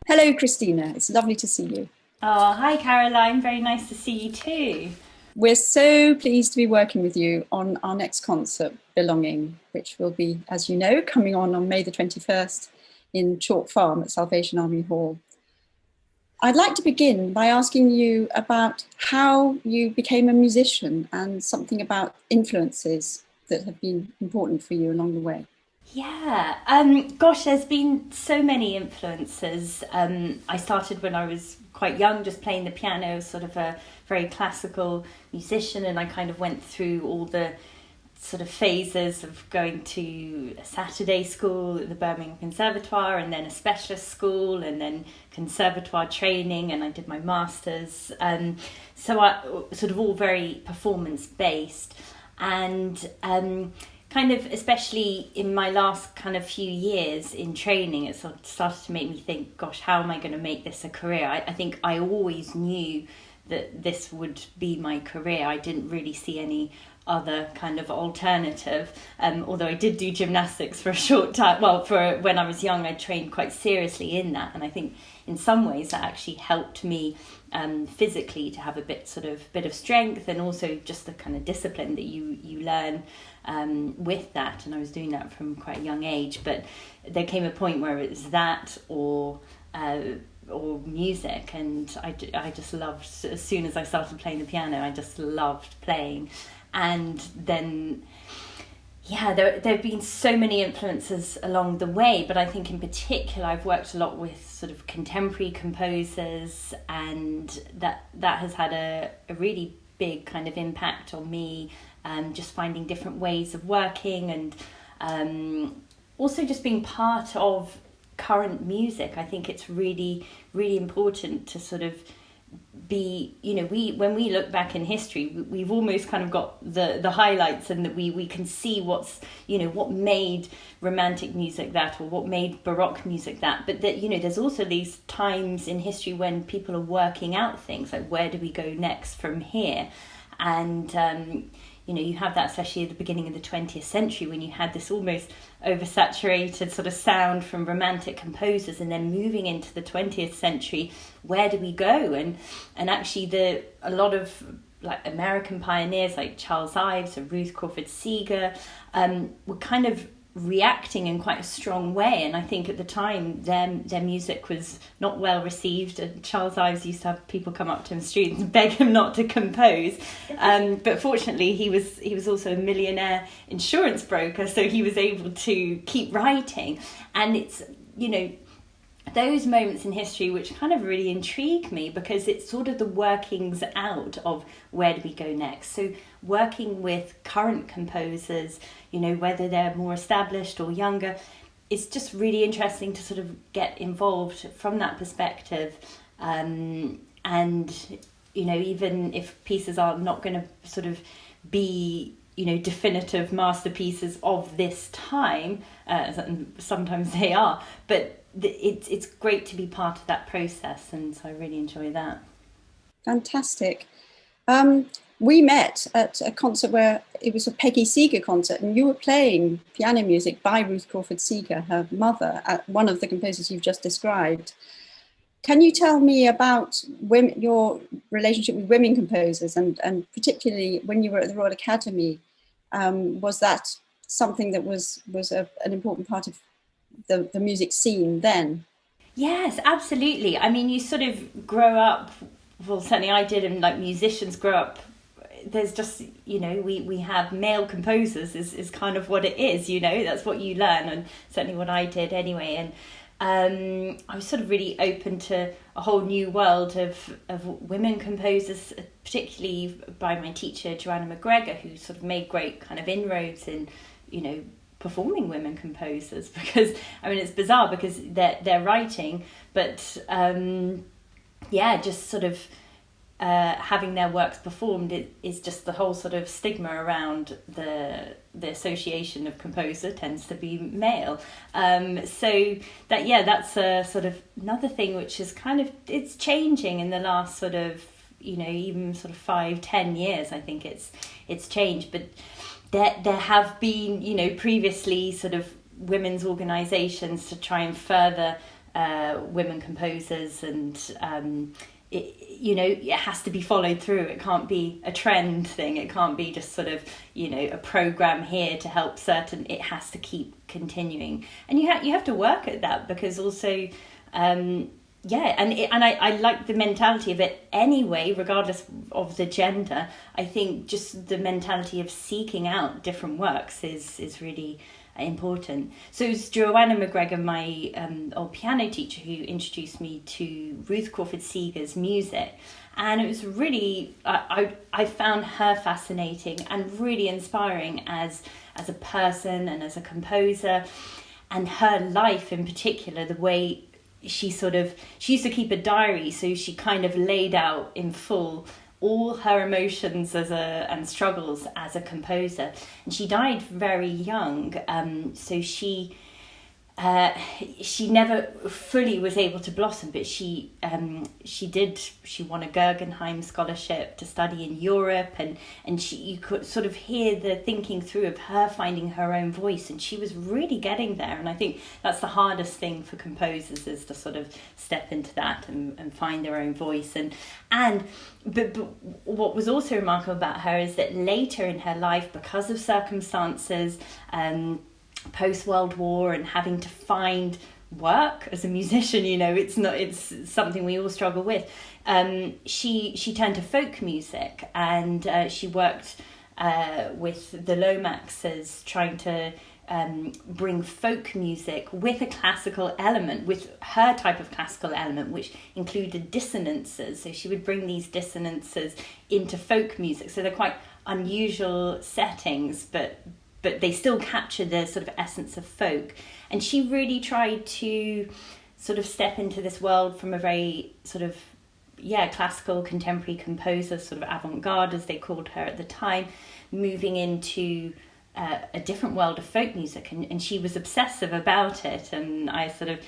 Hello, Christina. It's lovely to see you. Oh, hi Caroline. Very nice to see you too. We're so pleased to be working with you on our next concert, Belonging, which will be, as you know, coming on May the 21st in Chalk Farm at Salvation Army Hall. I'd like to begin by asking you about how you became a musician and something about influences that have been important for you along the way. Yeah, gosh, there's been so many influences. I started when I was quite young, just playing the piano, sort of a very classical musician, and I kind of went through all the sort of phases of going to a Saturday school at the Birmingham Conservatoire, and then a specialist school, and then conservatoire training, and I did my masters. So I sort of all very performance based, and kind of, especially in my last kind of few years in training, it sort of started to make me think, gosh, how am I going to make this a career? I think I always knew that this would be my career. I didn't really see any other kind of alternative, although I did do gymnastics for a short time. Well, for when I was young, I trained quite seriously in that, and I think in some ways that actually helped me physically to have a bit of strength, and also just the kind of discipline that you learn with that. And I was doing that from quite a young age, but there came a point where it was that or music, and I just loved, as soon as I started playing the piano, I just loved playing. And then there have been so many influences along the way, but I think in particular I've worked a lot with sort of contemporary composers, and that has had a really big kind of impact on me, just finding different ways of working, and also just being part of current music. I think it's really, really important to sort of be, when we look back in history, we've almost kind of got the highlights, and that we can see what's, what made romantic music that, or what made Baroque music that. But that, there's also these times in history when people are working out things like, where do we go next from here? And you have that especially at the beginning of the 20th century, when you had this almost oversaturated sort of sound from romantic composers, and then moving into the 20th century, where do we go? And actually a lot of like American pioneers like Charles Ives or Ruth Crawford Seeger were kind of reacting in quite a strong way, and I think at the time their music was not well received, and Charles Ives used to have people come up to him in the streets and beg him not to compose, but fortunately he was also a millionaire insurance broker, so he was able to keep writing. And it's those moments in history which kind of really intrigue me, because it's sort of the workings out of where do we go next. So working with current composers, whether they're more established or younger, it's just really interesting to sort of get involved from that perspective. And even if pieces are not going to sort of be definitive masterpieces of this time, sometimes they are, but it's great to be part of that process, and so I really enjoy that. Fantastic. We met at a concert where it was a Peggy Seeger concert, and you were playing piano music by Ruth Crawford Seeger, her mother, one of the composers you've just described. Can you tell me about your relationship with women composers, and particularly when you were at the Royal Academy? Was that something that was an important part of the music scene then? Yes, absolutely. I mean, you sort of grow up, well, certainly I did, and like musicians grow up, there's just, we have male composers is kind of what it is, that's what you learn, and certainly what I did anyway. And I was sort of really open to a whole new world of women composers, particularly by my teacher Joanna McGregor, who sort of made great kind of inroads in, performing women composers, because I mean it's bizarre because they're writing, but just sort of having their works performed is just the whole sort of stigma around the association of composer tends to be male. So that's a sort of another thing which is kind of, it's changing in the last sort of even sort of 5-10 years. I think it's changed, but there have been previously sort of women's organisations to try and further women composers, and it has to be followed through. It can't be a trend thing. It can't be just sort of, a program here to help certain. It has to keep continuing, and you have to work at that, because also, and I like the mentality of it anyway, regardless of the gender. I think just the mentality of seeking out different works is really important. So it was Joanna McGregor, my old piano teacher, who introduced me to Ruth Crawford Seeger's music, and it was really I found her fascinating and really inspiring as a person and as a composer, and her life in particular, the way she used to keep a diary, so she kind of laid out in full all her emotions and struggles as a composer. And she died very young, so she never fully was able to blossom, but she won a Guggenheim scholarship to study in Europe, and you could sort of hear the thinking through of her finding her own voice, and she was really getting there. And I think that's the hardest thing for composers, is to sort of step into that and find their own voice. But what was also remarkable about her is that later in her life, because of circumstances, post-World War, and having to find work as a musician, it's something we all struggle with. She turned to folk music, and she worked with the Lomaxes, trying to bring folk music with a classical element, with her type of classical element, which included dissonances. So she would bring these dissonances into folk music. So they're quite unusual settings, but they still capture the sort of essence of folk. And she really tried to sort of step into this world from a very sort of, classical contemporary composer, sort of avant-garde, as they called her at the time, moving into a different world of folk music. And she was obsessive about it. And I sort of,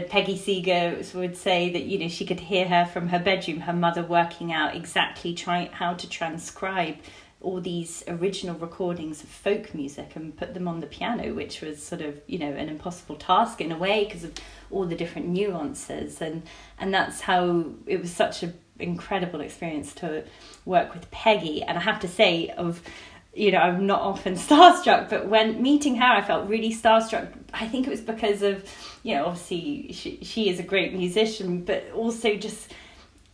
Peggy Seeger would say that, she could hear her from her bedroom, her mother working out exactly how to transcribe all these original recordings of folk music and put them on the piano, which was sort of, an impossible task in a way, because of all the different nuances. And that's how it was such an incredible experience to work with Peggy. And I have to say, I'm not often starstruck, but when meeting her, I felt really starstruck. I think it was because of, obviously she is a great musician, but also just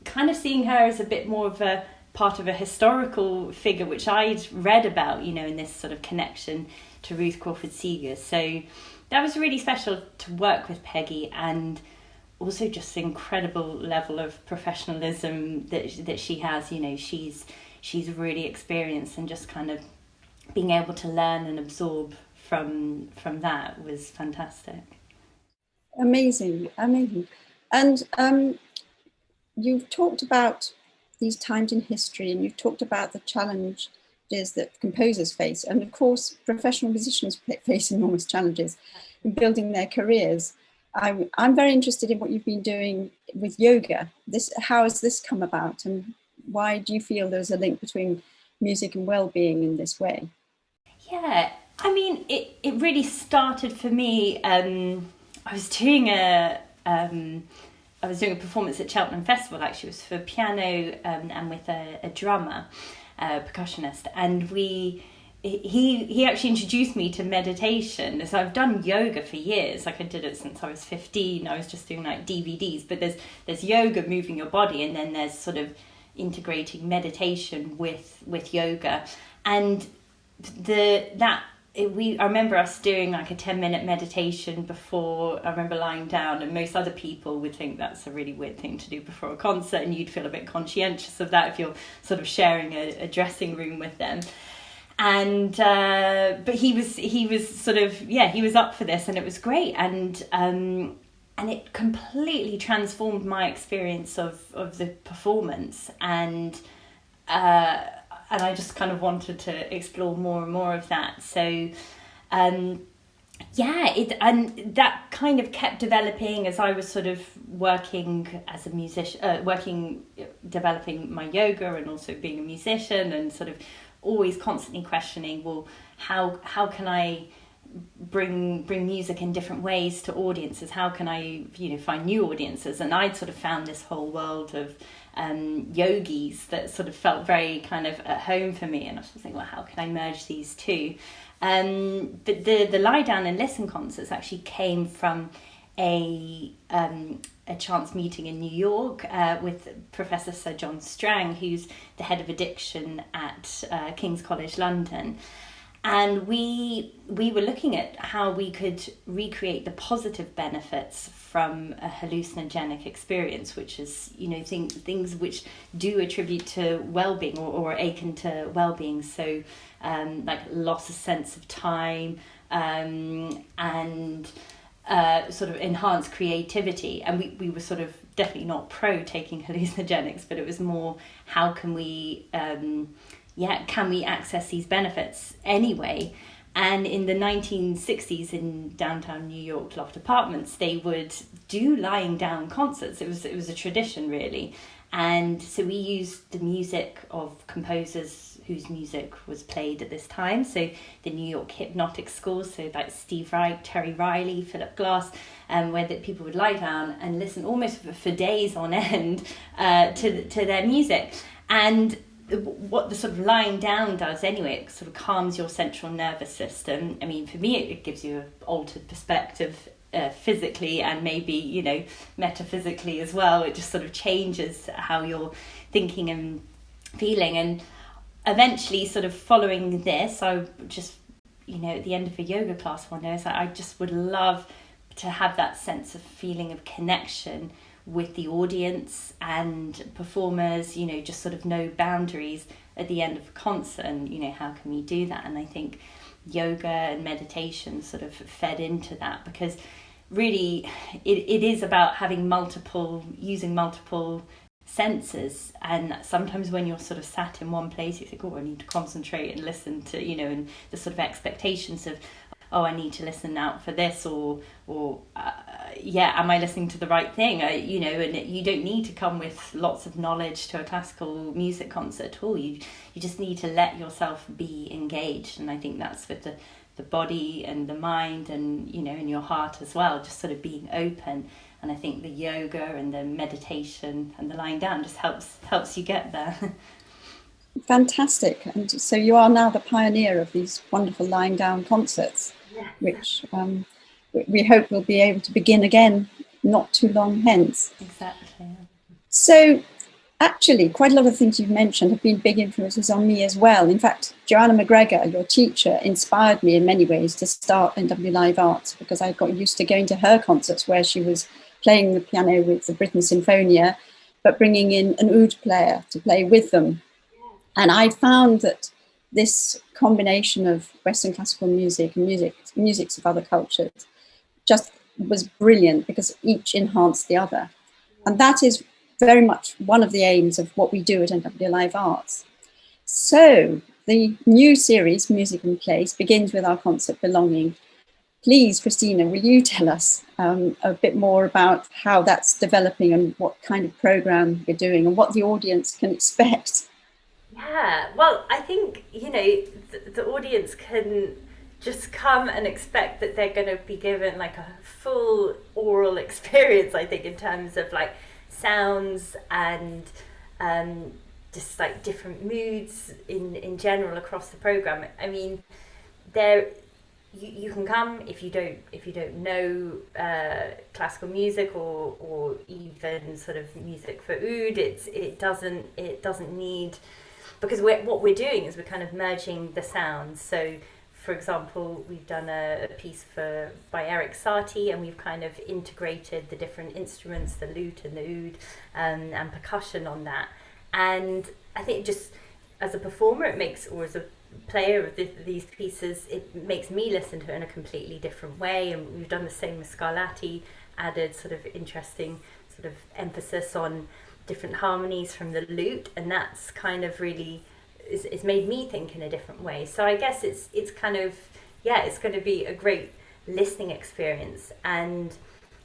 kind of seeing her as a bit more of a part of a historical figure, which I'd read about, in this sort of connection to Ruth Crawford Seeger. So that was really special to work with Peggy, and also just the incredible level of professionalism that she has. She's really experienced, and just kind of being able to learn and absorb from that was fantastic. Amazing. And you've talked about these times in history, and you've talked about the challenges that composers face, and of course professional musicians face enormous challenges in building their careers. I'm very interested in what you've been doing with yoga. How has this come about, and why do you feel there's a link between music and well-being in this way? Yeah, I mean, it really started for me. I was doing a performance at Cheltenham Festival. Actually, it was for piano and with a drummer, percussionist, and he actually introduced me to meditation. So I've done yoga for years. Like, I did it since I was 15. I was just doing like DVDs, but there's yoga, moving your body, and then there's sort of integrating meditation with yoga. And I remember us doing like a 10-minute meditation before. I remember lying down, and most other people would think that's a really weird thing to do before a concert, and you'd feel a bit conscientious of that if you're sort of sharing a dressing room with them. And but he was sort of, he was up for this, and it was great, and it completely transformed my experience of the performance, and I just kind of wanted to explore more and more of that. So, and that kind of kept developing as I was sort of working as a musician, developing my yoga, and also being a musician, and sort of always constantly questioning, well, how can I bring music in different ways to audiences? How can I, find new audiences? And I'd sort of found this whole world of yogis that sort of felt very kind of at home for me, and I was thinking, well, how can I merge these two? But the lie down and listen concerts actually came from a chance meeting in New York with Professor Sir John Strang, who's the head of addiction at King's College London. And we were looking at how we could recreate the positive benefits from a hallucinogenic experience, which is, things which do attribute to well-being or akin to well-being. So like loss of sense of time and sort of enhanced creativity. And we were sort of definitely not pro taking hallucinogenics, but it was more, how can we can we access these benefits anyway? And in the 1960s in downtown New York loft apartments, they would do lying down concerts. It was a tradition, really. And so we used the music of composers whose music was played at this time. So the New York hypnotic schools, so like Steve Reich, Terry Riley, Philip Glass, where that people would lie down and listen almost for days on end to their music. And what the sort of lying down does anyway, it sort of calms your central nervous system. I mean, for me, it gives you an altered perspective physically and maybe, metaphysically as well. It just sort of changes how you're thinking and feeling. And eventually, sort of following this, I just, at the end of a yoga class one day, I was like, I just would love to have that sense of feeling of connection with the audience and performers, just sort of no boundaries at the end of a concert. And, how can we do that? And I think yoga and meditation sort of fed into that, because really it is about using multiple senses. And sometimes when you're sort of sat in one place, you think, oh, I need to concentrate and listen to, and the sort of expectations of, oh, I need to listen out for this, or am I listening to the right thing? And you don't need to come with lots of knowledge to a classical music concert at all. You just need to let yourself be engaged. And I think that's with the body and the mind and, and your heart as well, just sort of being open. And I think the yoga and the meditation and the lying down just helps you get there. Fantastic. And so you are now the pioneer of these wonderful lying down concerts, which we hope will be able to begin again not too long hence. Exactly. So actually, quite a lot of things you've mentioned have been big influences on me as well. In fact, Joanna McGregor, your teacher, inspired me in many ways to start NW Live Arts, because I got used to going to her concerts where she was playing the piano with the Britten Sinfonia, but bringing in an oud player to play with them. And I found that this combination of Western classical music and musics of other cultures just was brilliant, because each enhanced the other. And that is very much one of the aims of what we do at NW Live Arts. So the new series, Music and Place, begins with our concert Belonging. Please, Christina, will you tell us a bit more about how that's developing and what kind of program you're doing and what the audience can expect? Yeah, well, I think, the audience can just come and expect that they're going to be given like a full oral experience, I think, in terms of like sounds and just like different moods in general across the program. I mean, you can come if you don't know classical music or even sort of music for oud. It doesn't need, because what we're doing is we're kind of merging the sounds. So, for example, we've done a piece by Eric Satie, and we've kind of integrated the different instruments, the lute and the oud, and percussion on that. And I think just as a performer, or as a player of these pieces, it makes me listen to it in a completely different way. And we've done the same with Scarlatti, added sort of interesting sort of emphasis on different harmonies from the lute, and that's kind of really it's made me think in a different way. So I guess it's kind of, it's going to be a great listening experience. And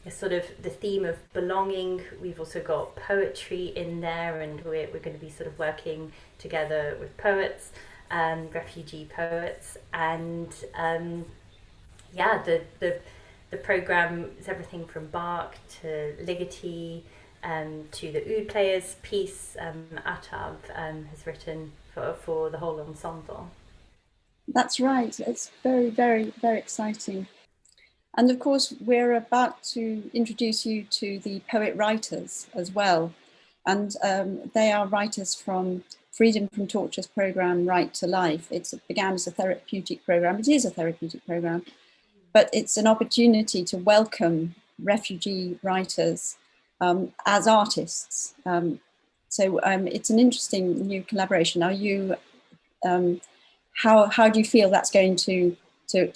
it's sort of the theme of belonging. We've also got poetry in there, and we're going to be sort of working together with poets, refugee poets, and yeah, the program is everything from Bach to Ligeti, to the oud players piece Atav has written for the whole ensemble. That's right. It's very, very, very exciting. And of course, we're about to introduce you to the poet writers as well. And they are writers from Freedom from Torture's program, Right to Life. It began as a therapeutic program. It is a therapeutic program, but it's an opportunity to welcome refugee writers as artists. So it's an interesting new collaboration. Are you, how do you feel that's going to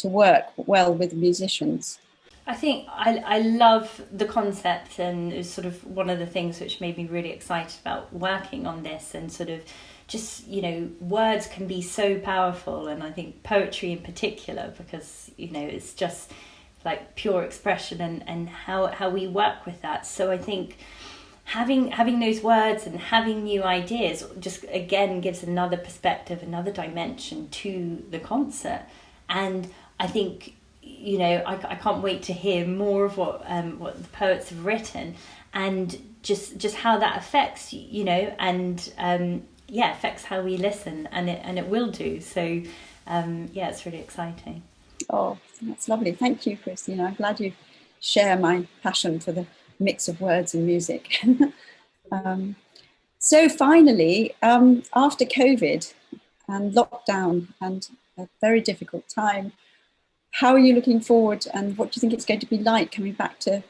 work well with musicians? I think I love the concept, and it's sort of one of the things which made me really excited about working on this, and sort of just, you know, words can be so powerful, and I think poetry in particular, because, you know, it's just like pure expression and how we work with that. So I think having those words and having new ideas just again gives another perspective, another dimension to the concert. And I think, you know, I can't wait to hear more of what the poets have written, and just how that affects, you know, and affects how we listen, and it will do. So it's really exciting. Oh, that's lovely. Thank you, Christina. I'm glad you share my passion for the mix of words and music. So finally, after COVID and lockdown and a very difficult time, how are you looking forward, and what do you think it's going to be like coming back to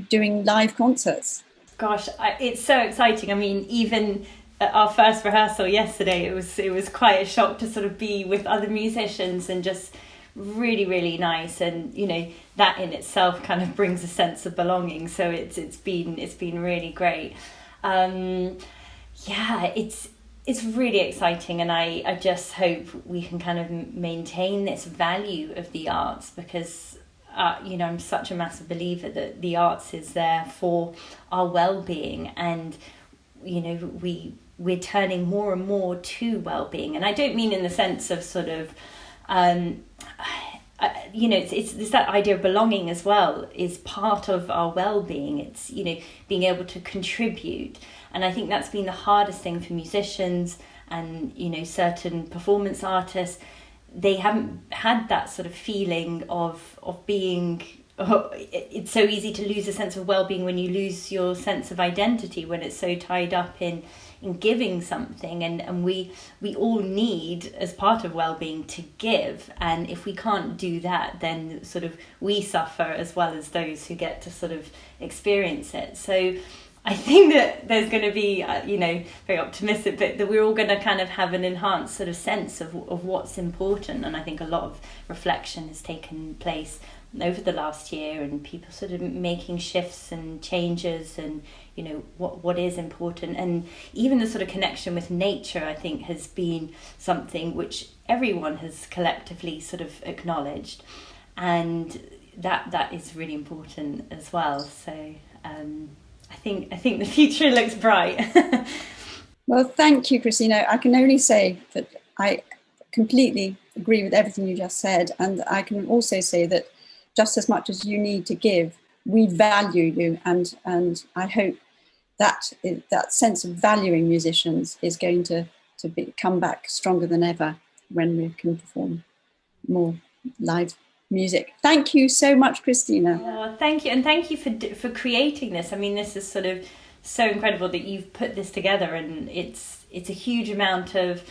doing live concerts? Gosh, it's so exciting. I mean, even at our first rehearsal yesterday, it was quite a shock to sort of be with other musicians, and just really, really nice. And, you know, that in itself kind of brings a sense of belonging. So it's been really great. It's really exciting, and I just hope we can kind of maintain this value of the arts, because you know, I'm such a massive believer that the arts is there for our well-being, and, you know, we're turning more and more to well-being. And I don't mean in the sense of sort of you know, it's that idea of belonging as well is part of our well-being. It's, you know, being able to contribute. And I think that's been the hardest thing for musicians and, you know, certain performance artists. They haven't had that sort of feeling of being... it's so easy to lose a sense of well-being when you lose your sense of identity, when it's so tied up in giving something, and we all need, as part of well-being, to give. And if we can't do that, then sort of we suffer as well as those who get to sort of experience it. So I think that there's going to be, you know, very optimistic, but that we're all going to kind of have an enhanced sort of sense of what's important. And I think a lot of reflection has taken place over the last year, and people sort of making shifts and changes, and, you know, what is important. And even the sort of connection with nature, I think, has been something which everyone has collectively sort of acknowledged, and that is really important as well. So I think the future looks bright. Well, thank you, Christina. I can only say that I completely agree with everything you just said, and I can also say that just as much as you need to give, we value you, and I hope that sense of valuing musicians is going to come back stronger than ever when we can perform more live music. Thank you so much, Christina. Oh, thank you, and thank you for creating this. I mean, this is sort of so incredible that you've put this together, and it's a huge amount of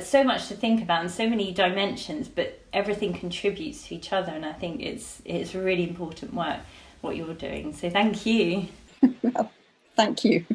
so much to think about, and so many dimensions, but everything contributes to each other, and I think it's really important work what you're doing. So thank you. Well, thank you.